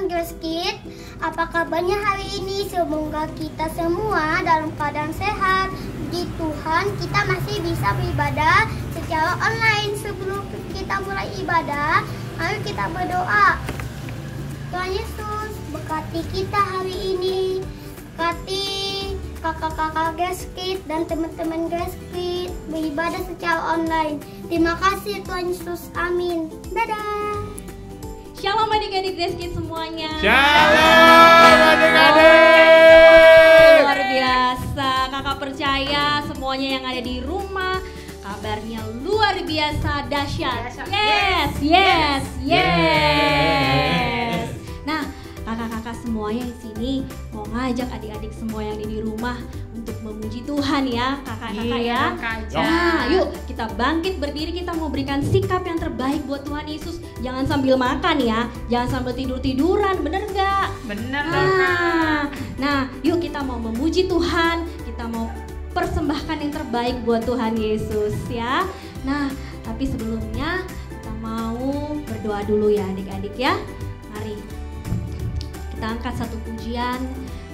teman-teman Grace Kids, apa kabarnya hari ini? Semoga kita semua dalam keadaan sehat. Puji Tuhan, kita masih bisa beribadah secara online. Sebelum kita mulai ibadah, mari kita berdoa. Tuhan Yesus, berkati kita hari ini. Berkati kakak-kakak Grace Kids dan teman-teman Grace Kids beribadah secara online. Terima kasih Tuhan Yesus. Amin. Dadah. Shalom adik-adik Grace Kids semuanya. Shalom adik-adik. Luar biasa, kakak percaya semuanya yang ada di rumah kabarnya luar biasa dahsyat. Yes. Nah, kakak-kakak semuanya di sini mau ngajak adik-adik semua yang ada di rumah untuk memuji Tuhan ya, kakak-kakak ya. Nah, yuk kita bangkit berdiri, kita mau berikan sikap yang terbaik buat Tuhan Yesus. Jangan sambil makan ya, jangan sambil tidur-tiduran, bener nggak? Bener. Nah, yuk kita mau memuji Tuhan, kita mau persembahkan yang terbaik buat Tuhan Yesus ya. Nah, tapi sebelumnya kita mau berdoa dulu ya adik-adik ya. Mari kita angkat satu pujian.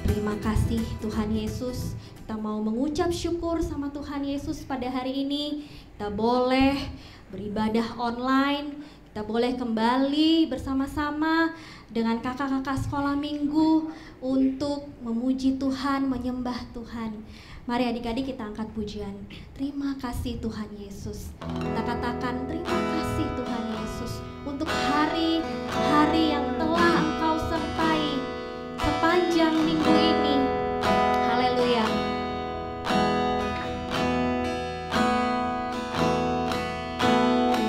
Terima kasih Tuhan Yesus. Kita mau mengucap syukur sama Tuhan Yesus pada hari ini. Kita boleh beribadah online. Kita boleh kembali bersama-sama dengan kakak-kakak sekolah minggu untuk memuji Tuhan, menyembah Tuhan. Mari adik-adik kita angkat pujian. Terima kasih Tuhan Yesus. Kita katakan terima kasih Tuhan Yesus untuk hari-hari yang telah Engkau sertai sepanjang minggu ini. Haleluya.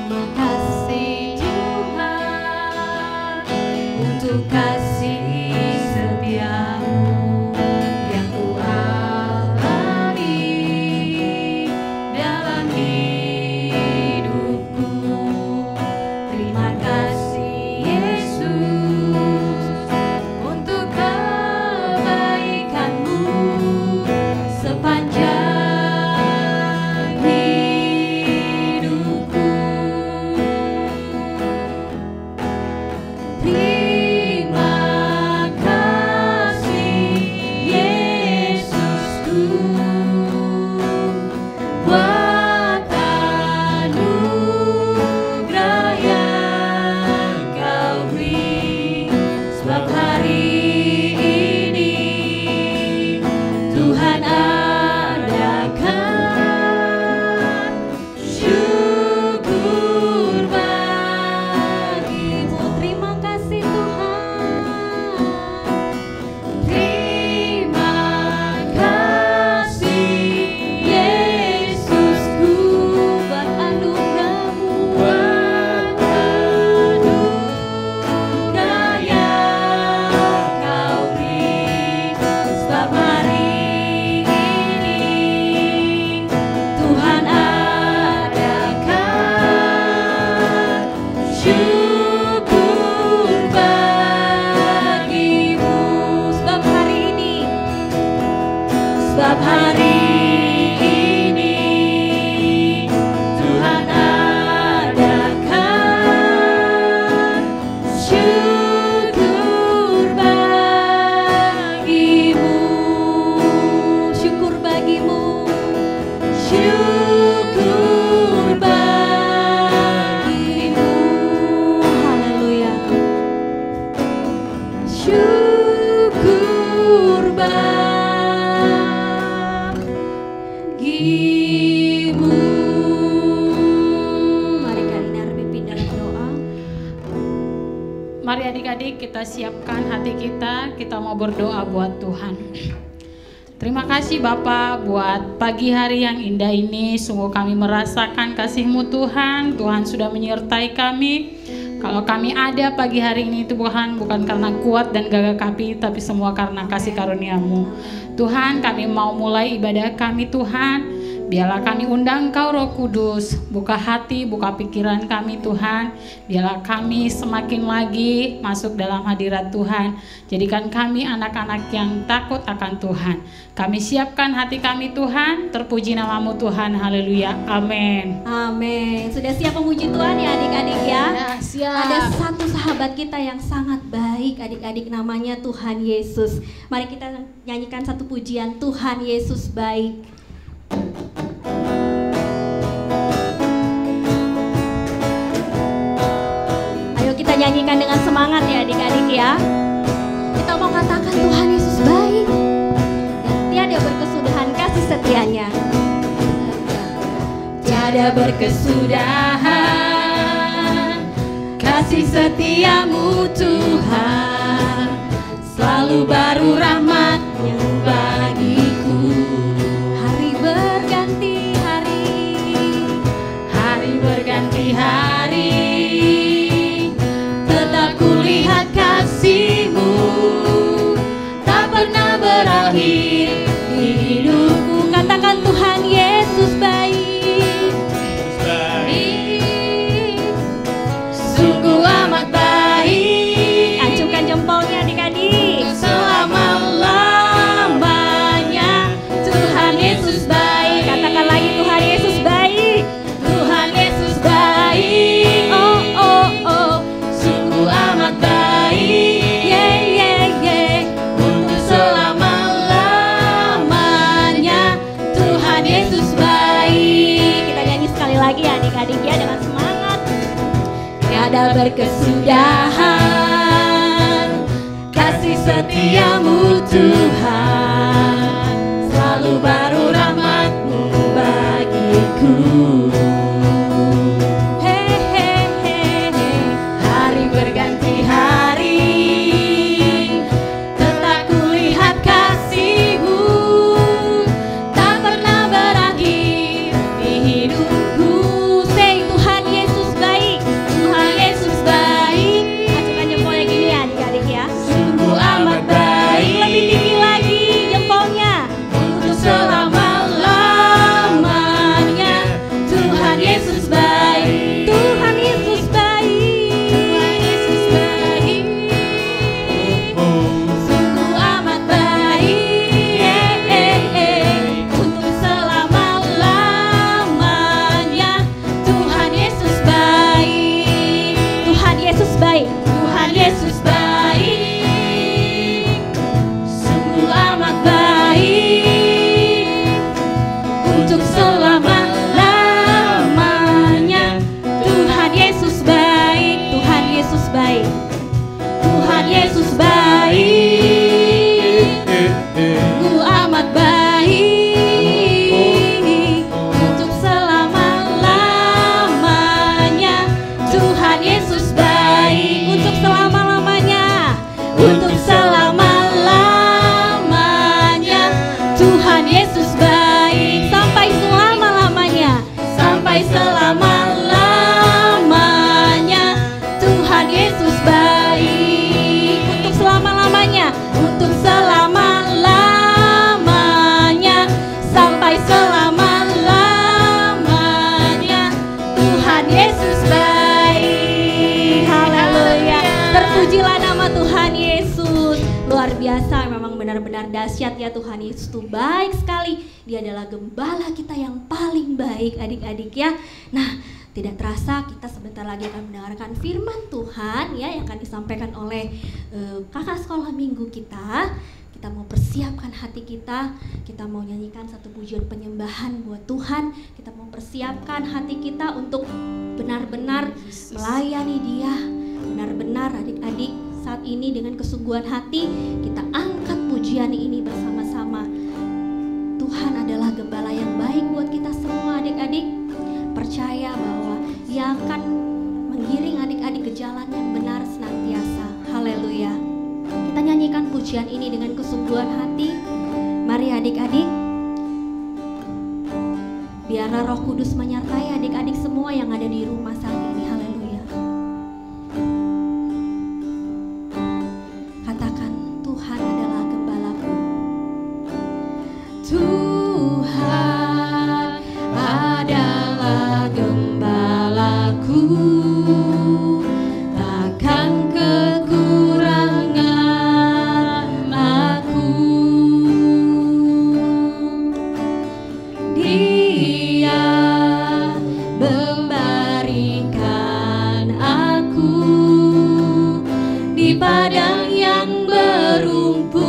Terima kasih Tuhan untuk kasih setiamu yang Ku alami dalam hidupku. Terima kasih Yesus untuk kebaikan-Mu sepanjang hidupku. Terima kasih Yesusku buat anugerah yang Kau beri, sebab hari ini Tuhan adakan syukur bagi-Mu. Terima kasih Tuhan. Terima kasih Yesusku buat anugerah-Mu, buat anugerah yang Kau beri, sebab hari ini Tuhan adakan syukur bagi-Mu. Sebab hari ini Tuhan adakan syukur bagi-Mu. Syukur bagi-Mu. Syukur bagi-Mu. Haleluya. Syukur bagi-Mu. Mari Karina pimpin dalam doa. Mari adik-adik kita siapkan hati kita mau berdoa buat Tuhan. Terima kasih Bapa buat pagi hari yang indah ini. Sungguh kami merasakan kasih-Mu Tuhan. Tuhan sudah menyertai kami. Kalau kami ada pagi hari ini itu bukan karena kuat dan gagah kami, tapi semua karena kasih karunia-Mu. Tuhan, kami mau mulai ibadah kami Tuhan. Biarlah kami undang Engkau Roh Kudus, buka hati, buka pikiran kami Tuhan. Biarlah kami semakin lagi masuk dalam hadirat Tuhan. Jadikan kami anak-anak yang takut akan Tuhan. Kami siapkan hati kami Tuhan, terpuji nama-Mu Tuhan, haleluya, amin. Amin. Sudah siap memuji Tuhan ya adik-adik ya? Ya, siap. Ada satu sahabat kita yang sangat baik adik-adik, namanya Tuhan Yesus. Mari kita nyanyikan satu pujian, Tuhan Yesus baik. Ayo kita nyanyikan dengan semangat ya adik-adik ya. Kita mau katakan Tuhan Yesus baik dan tiada berkesudahan kasih setianya. Tiada berkesudahan kasih setiamu Tuhan, selalu baru rahmat-Mu bagiku. Hari berganti hari, hari berganti hari, tetap kulihat kasih-Mu, tak pernah berakhir di hidupku. katakan Tuhan Yesus baik. Sungguh amat baik, Acungkan jempolnya adik-adik. selama-lamanya Tuhan Yesus baik. Katakan lagi Tuhan Yesus baik. Tuhan Yesus baik, Oh oh oh, sungguh amat baik, yeah yeah yeah. untuk selama-lamanya Tuhan Yesus baik. Kita nyanyi sekali lagi ya adik-adik ya dengan semangat. Tiada berkesudahan kasih setiamu Tuhan, selalu baru rahmat-Mu bagiku. Hey hey hey hey. Hari berganti hari, tetap kulihat kasih-Mu, tak pernah berakhir di hidupku. Say Tuhan Yesus baik. Tuhan Yesus baik, Acungkan jempolnya gini ya adik-adik ya. sungguh amat baik, Lebih tinggi lagi jempolnya. untuk selama-lamanya Tuhan Yesus baik. Tuhan Yesus baik. Tuhan Yesus baik, sungguh amat baik, untuk selama-lamanya Tuhan Yesus baik. Tuhan Yesus baik. Tuhan Yesus baik, sungguh amat baik, untuk selama-lamanya Tuhan Yesus baik. Tuhan Yesus baik. Tuhan Yesus baik, sungguh amat baik, untuk selama-lamanya Tuhan Yesus baik. Untuk selama-lamanya. Untuk selama-lamanya Tuhan Yesus baik. Sampai selama-lamanya. Sampai selama-lamanya Tuhan Yesus baik. Untuk selama-lamanya. Untuk selama-lamanya, sampai selama-lamanya Tuhan Yesus baik. Haleluya. Terpujilah nama Tuhan Yesus. Luar biasa, memang benar-benar dahsyat ya Tuhan Yesus itu baik sekali. Dia adalah gembala kita yang paling baik adik-adik ya. Nah, tidak terasa kita sebentar lagi akan mendengarkan firman Tuhan ya yang akan disampaikan oleh kakak sekolah minggu kita. Kita mau persiapkan hati kita mau nyanyikan satu pujian penyembahan buat Tuhan. Kita mau persiapkan hati kita untuk benar-benar melayani Dia. Benar-benar adik-adik saat ini dengan kesungguhan hati kita angkat pujian ini bersama-sama. Tuhan adalah gembala yang baik buat kita semua adik-adik. Percaya bahwa Dia akan menggiring adik-adik ke jalan yang benar senantiasa. Haleluya. Kita nyanyikan pujian ini dengan kesungguhan hati. Mari adik-adik. Biarlah Roh Kudus menyertai adik-adik semua yang ada di rumah saat ini. Haleluya. Katakan, Tuhan adalah gembalaku. Tuhan adalah gembalaku, takkan kekurangan aku. Dia di padang yang berumput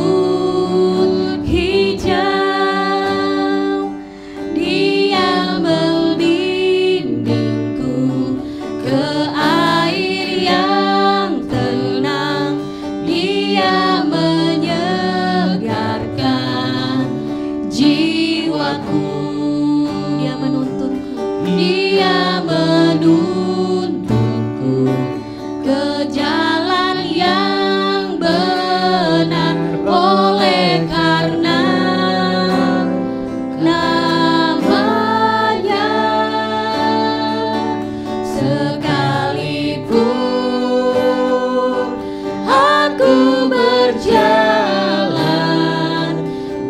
hijau. Dia membimbingku ke air yang tenang. Dia menyegarkan jiwaku. Dia menuntunku. Dia menuntunku ke jalan yang benar, oleh karena namanya. Sekalipun aku berjalan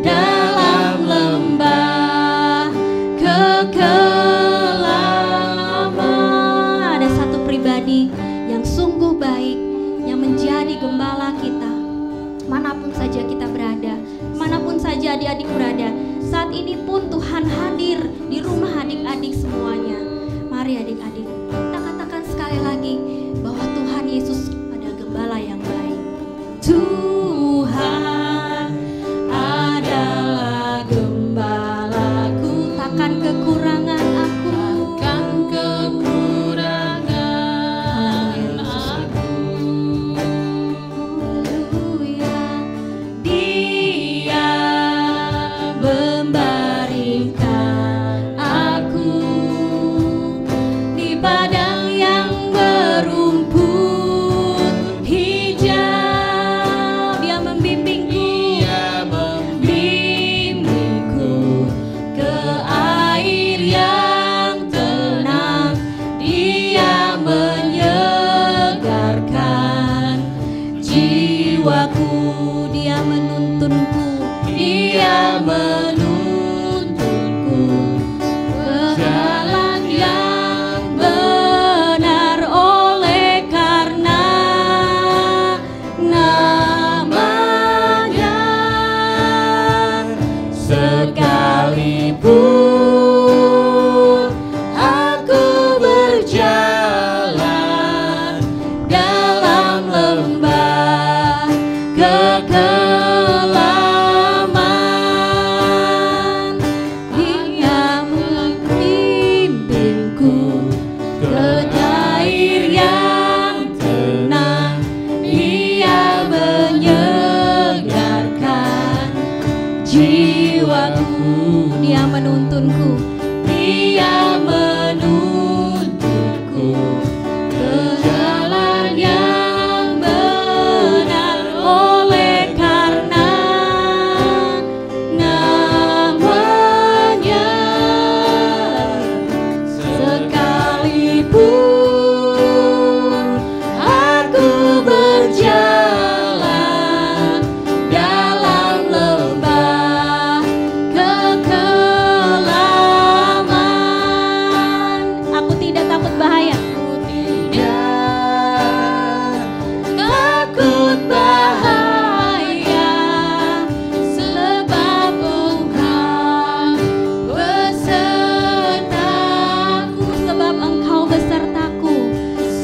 dalam lembah kekelaman. Ada satu pribadi yang sungguh baik, yang menjadi gembala kita. Manapun saja kita berada, manapun saja adik-adik berada, saat ini pun Tuhan hadir di rumah adik-adik semuanya. Mari adik-adik, kita katakan sekali lagi bahwa Tuhan Yesus adalah gembala yang baik. Tuhan adalah gembalaku, takkan kekurangan aku. Takkan kekurangan aku. Haleluya. Dia membaringkan aku di padang yang berumput hijau. Dia membimbingku. Dia membimbingku ke air yang tenang. Dia menyegarkan jiwaku. Dia menuntunku. Dia menuntunku ke jalan yang benar, oleh karena namanya. Sekalipun aku berjalan dalam lembah kekelaman, Dia membimbingku ke air yang tenang. Dia menyegarkan jiwaku. Dia menuntunku. Dia menuntunku ke jalan yang benar, oleh karena namanya. Sekalipun aku berjalan dalam lembah kekelaman, aku tidak takut bahaya. Aku tidak takut bahaya, sebab Engkau besertaku. Sebab Engkau besertaku.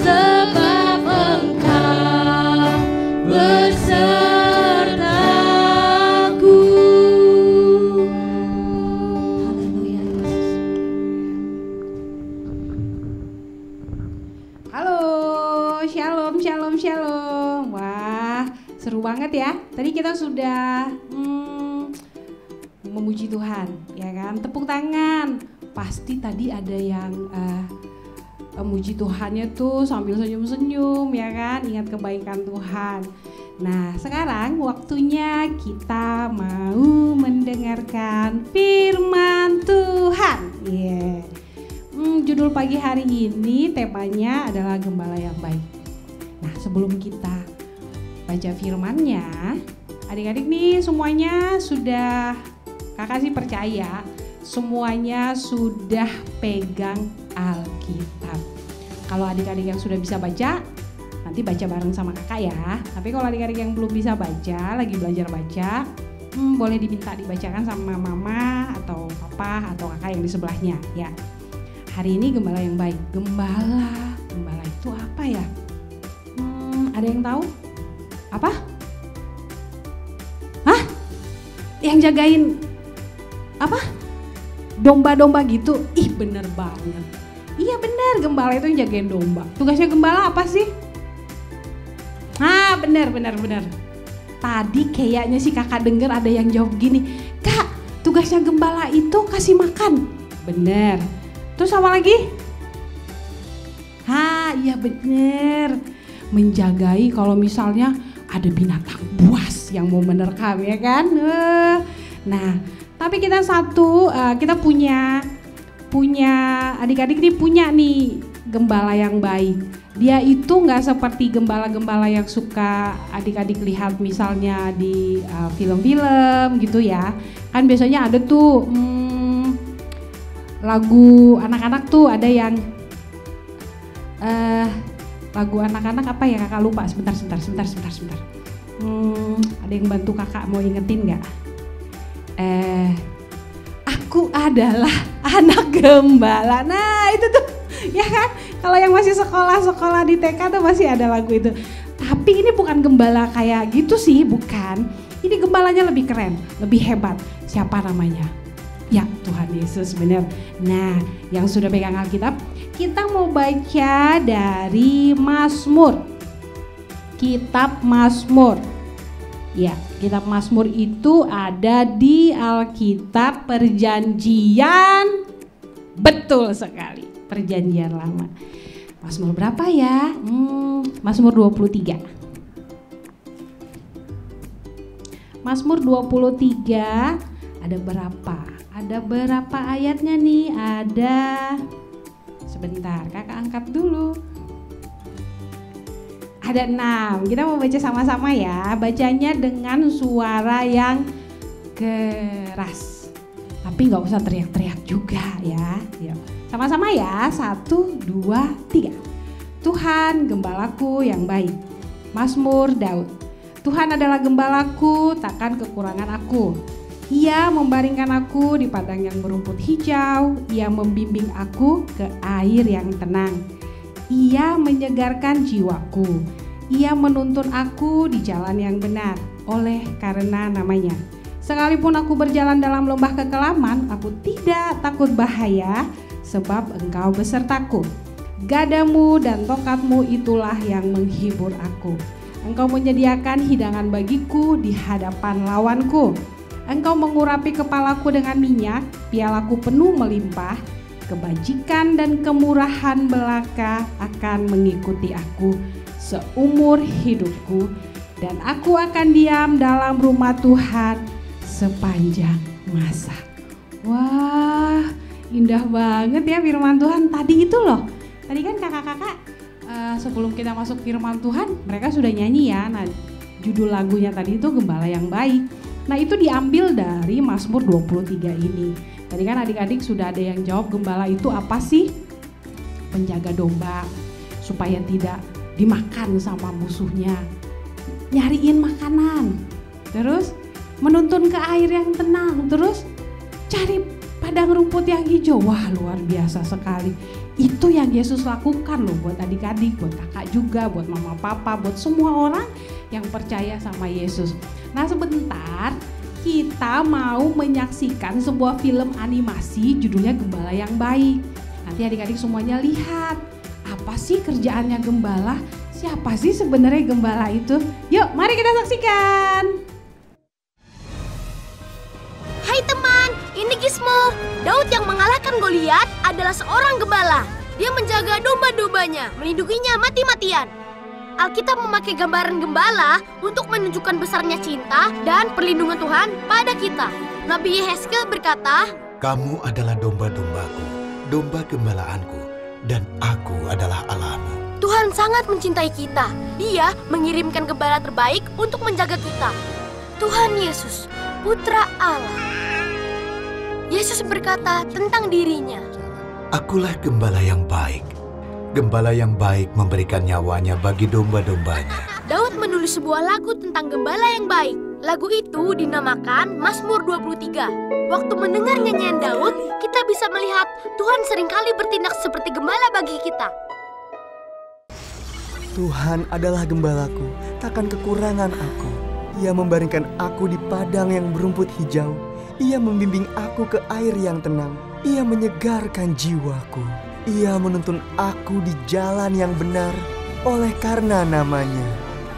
Sebab Engkau besertaku. Haleluya Yesus. Halo, shalom, shalom, shalom. Wah, seru banget ya. Tadi kita sudah memuji Tuhan, ya kan? Tepuk tangan. Pasti tadi ada yang memuji Tuhannya tuh sambil senyum-senyum, ya kan? Ingat kebaikan Tuhan. Nah, sekarang waktunya kita mau mendengarkan firman Tuhan. Yeah. Judul pagi hari ini temanya adalah gembala yang baik. Nah, sebelum kita baca firman-Nya, adik-adik nih semuanya sudah, kakak sih percaya semuanya sudah pegang Alkitab. Kalau adik-adik yang sudah bisa baca, nanti baca bareng sama kakak ya. Tapi kalau adik-adik yang belum bisa baca, lagi belajar baca, boleh diminta dibacakan sama mama atau papa atau kakak yang di sebelahnya ya. Hari ini gembala yang baik. Gembala itu apa ya? Ada yang tahu? Apa? Hah? Yang jagain apa? Domba-domba gitu. Ih, bener banget. Iya bener, gembala itu yang jagain domba. Tugasnya gembala apa sih? Ah, bener. Tadi kayaknya sih kakak denger ada yang jawab gini, Kak, tugasnya gembala itu kasih makan. Bener. Terus apa lagi? Hah, iya bener. Menjagai kalau misalnya ada binatang buas yang mau menerkam, ya kan? Nah, tapi kita punya adik-adik nih, punya nih gembala yang baik. Dia itu nggak seperti gembala-gembala yang suka adik-adik lihat misalnya di film-film gitu ya. Kan biasanya ada tuh lagu anak-anak tuh ada yang lagu anak-anak apa ya, kakak lupa. Sebentar. Ada yang bantu kakak, mau ingetin nggak? Aku adalah anak gembala. Nah itu tuh ya kan, kalau yang masih sekolah di TK tuh masih ada lagu itu. Tapi ini bukan gembala kayak gitu sih, bukan. Ini gembalanya lebih keren, lebih hebat. Siapa namanya? Ya, Tuhan Yesus, benar. Nah, yang sudah pegang Alkitab, kita mau baca dari Mazmur. Kitab Mazmur. Ya, kitab Mazmur itu ada di Alkitab Perjanjian. Betul sekali, Perjanjian Lama. Mazmur berapa ya? Mazmur 23. Mazmur 23 ada berapa? Ada berapa ayatnya nih? Ada, sebentar kakak angkat dulu. Ada 6, kita mau baca sama-sama ya. Bacanya dengan suara yang keras, tapi nggak usah teriak-teriak juga ya. Yuk, sama-sama ya, 1, 2, 3. Tuhan gembalaku yang baik. Mazmur Daud. Tuhan adalah gembalaku, takkan kekurangan aku. Ia membaringkan aku di padang yang berumput hijau. Ia membimbing aku ke air yang tenang. Ia menyegarkan jiwaku. Ia menuntun aku di jalan yang benar oleh karena namanya. Sekalipun aku berjalan dalam lembah kekelaman, aku tidak takut bahaya, sebab Engkau besertaku. Gadamu dan tongkatmu itulah yang menghibur aku. Engkau menyediakan hidangan bagiku di hadapan lawanku. Engkau mengurapi kepalaku dengan minyak, pialaku penuh melimpah. Kebajikan dan kemurahan belaka akan mengikuti aku seumur hidupku, dan aku akan diam dalam rumah Tuhan sepanjang masa. Wah, indah banget ya firman Tuhan tadi itu loh. Tadi kan kakak-kakak sebelum kita masuk firman Tuhan, mereka sudah nyanyi ya. Nah, judul lagunya tadi itu Gembala yang Baik. Nah, itu diambil dari Mazmur 23 ini. Tadi kan adik-adik sudah ada yang jawab, gembala itu apa sih? Penjaga domba supaya tidak dimakan sama musuhnya. Nyariin makanan. Terus menuntun ke air yang tenang. Terus cari padang rumput yang hijau. Wah, luar biasa sekali. Itu yang Yesus lakukan loh buat adik-adik, buat kakak juga, buat mama papa, buat semua orang yang percaya sama Yesus. Nah, sebentar kita mau menyaksikan sebuah film animasi judulnya Gembala yang Baik. Nanti adik-adik semuanya lihat apa sih kerjaannya gembala, siapa sih sebenarnya gembala itu. Yuk mari kita saksikan. Hai teman, ini Gizmo. Daud yang mengalahkan Goliat adalah seorang gembala. Dia menjaga domba-dombanya, melindunginya mati-matian. Alkitab memakai gambaran gembala untuk menunjukkan besarnya cinta dan perlindungan Tuhan pada kita. Nabi Yehezkiel berkata, Kamu adalah domba-dombaku, domba gembalaanku, dan aku adalah Allahmu. Tuhan sangat mencintai kita. Dia mengirimkan gembala terbaik untuk menjaga kita. Tuhan Yesus, Putra Allah. Yesus berkata tentang dirinya, Akulah gembala yang baik. Gembala yang baik memberikan nyawanya bagi domba-dombanya. Daud menulis sebuah lagu tentang gembala yang baik. Lagu itu dinamakan Mazmur 23. Waktu mendengar nyanyian Daud, kita bisa melihat Tuhan seringkali bertindak seperti gembala bagi kita. Tuhan adalah gembalaku, takkan kekurangan aku. Ia membaringkan aku di padang yang berumput hijau. Ia membimbing aku ke air yang tenang. Ia menyegarkan jiwaku. Ia menuntun aku di jalan yang benar oleh karena namanya.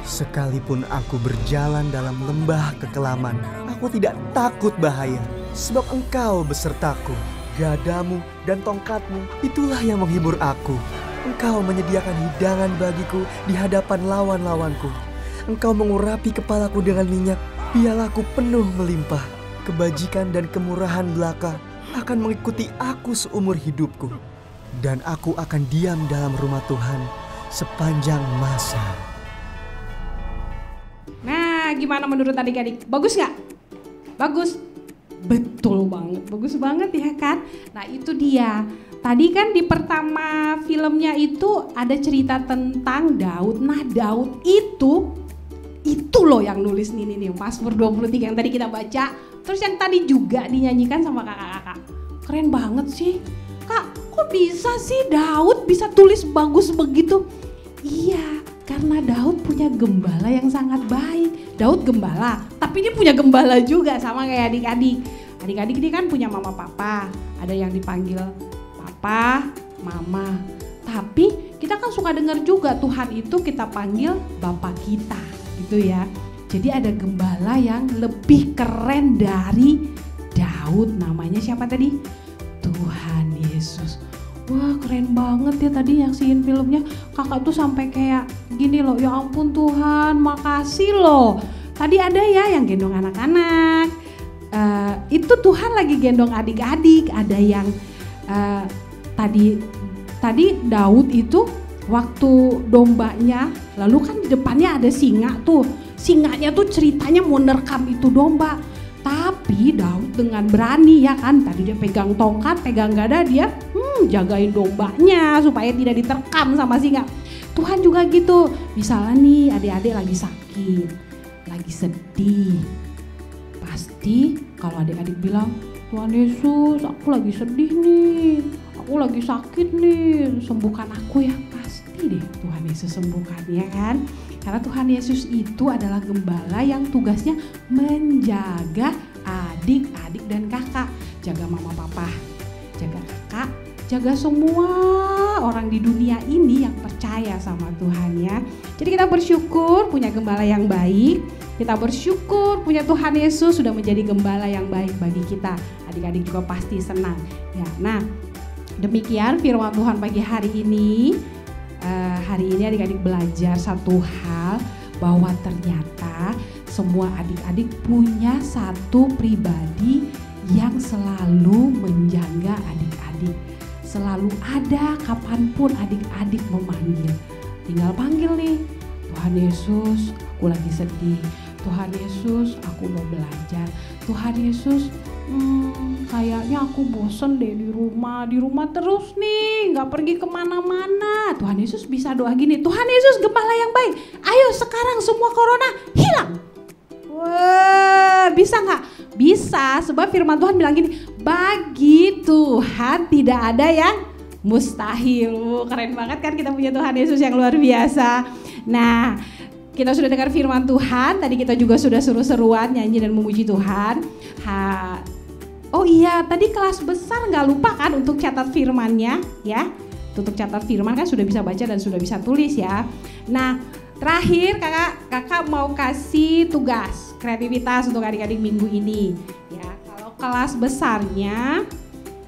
Sekalipun aku berjalan dalam lembah kekelaman, aku tidak takut bahaya, sebab Engkau besertaku. Gadamu dan tongkatmu, itulah yang menghibur aku. Engkau menyediakan hidangan bagiku di hadapan lawan-lawanku. Engkau mengurapi kepalaku dengan minyak, pialaku penuh melimpah. Kebajikan dan kemurahan belaka akan mengikuti aku seumur hidupku. Dan aku akan diam dalam rumah Tuhan sepanjang masa. Nah, gimana menurut adik-adik? Bagus nggak? Bagus? Betul banget, bagus banget ya kan? Nah itu dia. Tadi kan di pertama filmnya itu ada cerita tentang Daud. Nah Daud itu loh yang nulis nih Mazmur 23 yang tadi kita baca. Terus yang tadi juga dinyanyikan sama kakak-kakak. Keren banget sih. Kak, kok bisa sih Daud bisa tulis bagus begitu? Iya, karena Daud punya gembala yang sangat baik. Daud gembala, tapi dia punya gembala juga sama kayak adik-adik. Adik-adik ini kan punya mama papa, ada yang dipanggil papa, mama. Tapi kita kan suka dengar juga Tuhan itu kita panggil Bapa kita, gitu ya. Jadi ada gembala yang lebih keren dari Daud, namanya siapa tadi? Tuhan Yesus. Wah keren banget ya tadi nyaksiin filmnya. Kakak tuh sampai kayak gini loh, ya ampun Tuhan makasih loh. Tadi ada ya yang gendong anak-anak, itu Tuhan lagi gendong adik-adik. Ada yang tadi Daud itu waktu dombanya, lalu kan di depannya ada singa tuh. Singanya tuh ceritanya mau nerkam itu domba. Tapi Daud dengan berani ya kan, tadi dia pegang tongkat, pegang gada, dia jagain dombanya supaya tidak diterkam sama singa. Tuhan juga gitu, misalnya nih adik-adik lagi sakit, lagi sedih. Pasti kalau adik-adik bilang, Tuhan Yesus aku lagi sedih nih, aku lagi sakit nih, sembuhkan aku ya. Pasti deh Tuhan Yesus sembuhkan ya kan. Karena Tuhan Yesus itu adalah gembala yang tugasnya menjaga adik-adik dan kakak. Jaga mama papa, jaga kakak, jaga semua orang di dunia ini yang percaya sama Tuhan ya. Jadi kita bersyukur punya gembala yang baik. Kita bersyukur punya Tuhan Yesus sudah menjadi gembala yang baik bagi kita. Adik-adik juga pasti senang. Ya, nah demikian firman Tuhan pagi hari ini. Hari ini adik-adik belajar satu hal, bahwa ternyata semua adik-adik punya satu pribadi yang selalu menjaga adik-adik. Selalu ada kapanpun adik-adik memanggil. Tinggal panggil nih, Tuhan Yesus aku lagi sedih. Tuhan Yesus aku mau belajar. Tuhan Yesus kayaknya aku bosen deh di rumah terus nih, gak pergi kemana-mana. Tuhan Yesus bisa doa gini, Tuhan Yesus gembala yang baik, ayo sekarang semua corona hilang. Wah bisa gak? Bisa, sebab firman Tuhan bilang gini, bagi Tuhan tidak ada yang mustahil. Keren banget kan kita punya Tuhan Yesus yang luar biasa. Nah kita sudah dengar firman Tuhan, tadi kita juga sudah seru-seruan nyanyi dan memuji Tuhan. Oh iya, tadi kelas besar nggak lupa kan untuk catat firmannya ya. Untuk catat firman kan sudah bisa baca dan sudah bisa tulis ya. Nah terakhir kakak mau kasih tugas kreativitas untuk adik-adik minggu ini. Ya kalau kelas besarnya,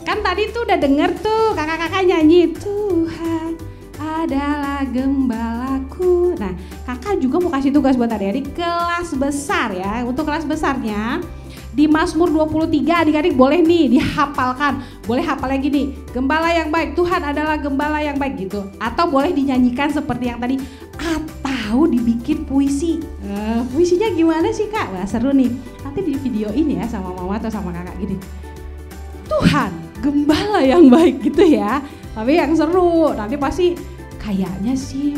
kan tadi tuh udah denger tuh kakak-kakak nyanyi Tuhan adalah gembalaku. Nah kakak juga mau kasih tugas buat adik-adik kelas besar ya. Untuk kelas besarnya di Mazmur 23 adik-adik boleh nih dihafalkan. Boleh hafalnya gini, gembala yang baik, Tuhan adalah gembala yang baik gitu. Atau boleh dinyanyikan seperti yang tadi, atau dibikin puisi. Puisinya gimana sih kak? Wah seru nih, nanti di video ini ya sama mama atau sama kakak gini, Tuhan gembala yang baik gitu ya. Tapi yang seru, nanti pasti kayaknya sih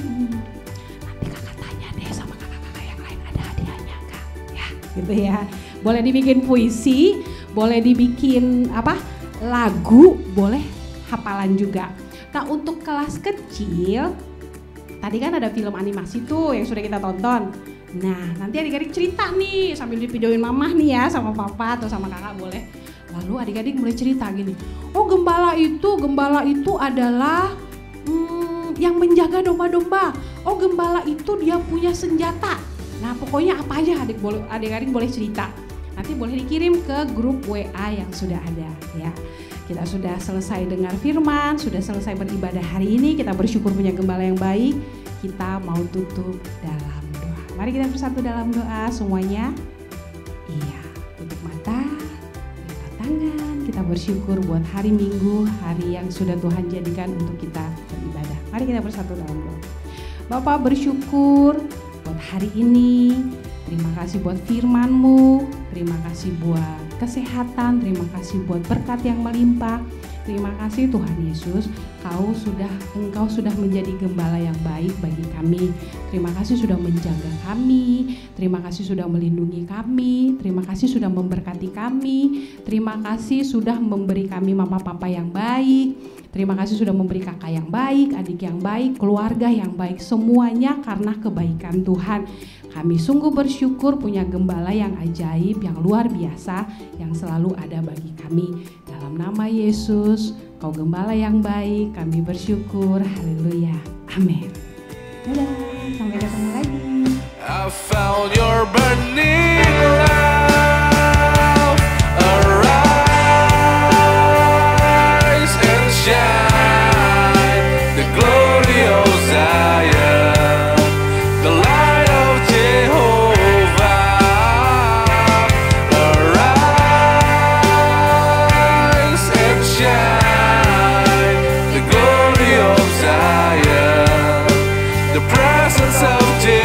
nanti kakak tanya deh sama kakak-kakak yang lain ada hadiahnya kak ya gitu ya. Boleh dibikin puisi, boleh dibikin lagu, boleh hafalan juga. Nah untuk kelas kecil tadi kan ada film animasi tuh yang sudah kita tonton. Nah, nanti adik-adik cerita nih sambil divideoin mamah nih ya sama papa atau sama kakak boleh. Lalu adik-adik mulai cerita gini, oh gembala itu adalah yang menjaga domba-domba. Oh gembala itu dia punya senjata. Nah pokoknya apa aja adik-adik boleh cerita. Nanti boleh dikirim ke grup WA yang sudah ada ya. Kita sudah selesai dengar firman, sudah selesai beribadah hari ini. Kita bersyukur punya gembala yang baik. Kita mau tutup dalam doa. Mari kita bersatu dalam doa semuanya. Iya, tutup mata, lipat tangan. Kita bersyukur buat hari Minggu, hari yang sudah Tuhan jadikan untuk kita beribadah. Mari kita bersatu dalam doa. Bapak bersyukur buat hari ini. Terima kasih buat firman-Mu, terima kasih buat kesehatan, terima kasih buat berkat yang melimpah. Terima kasih Tuhan Yesus, Engkau sudah menjadi gembala yang baik bagi kami. Terima kasih sudah menjaga kami, terima kasih sudah melindungi kami, terima kasih sudah memberkati kami, terima kasih sudah memberi kami mama papa yang baik, terima kasih sudah memberi kakak yang baik, adik yang baik, keluarga yang baik, semuanya karena kebaikan Tuhan. Kami sungguh bersyukur punya gembala yang ajaib, yang luar biasa, yang selalu ada bagi kami. Dalam nama Yesus, Kau gembala yang baik, kami bersyukur. Haleluya. Amin. Dadah, sampai ketemu lagi. I found your burning love. Arise and shine, the glory of Zion, the light of Jehovah. Arise and shine, the glory of Zion, the presence of Jehovah.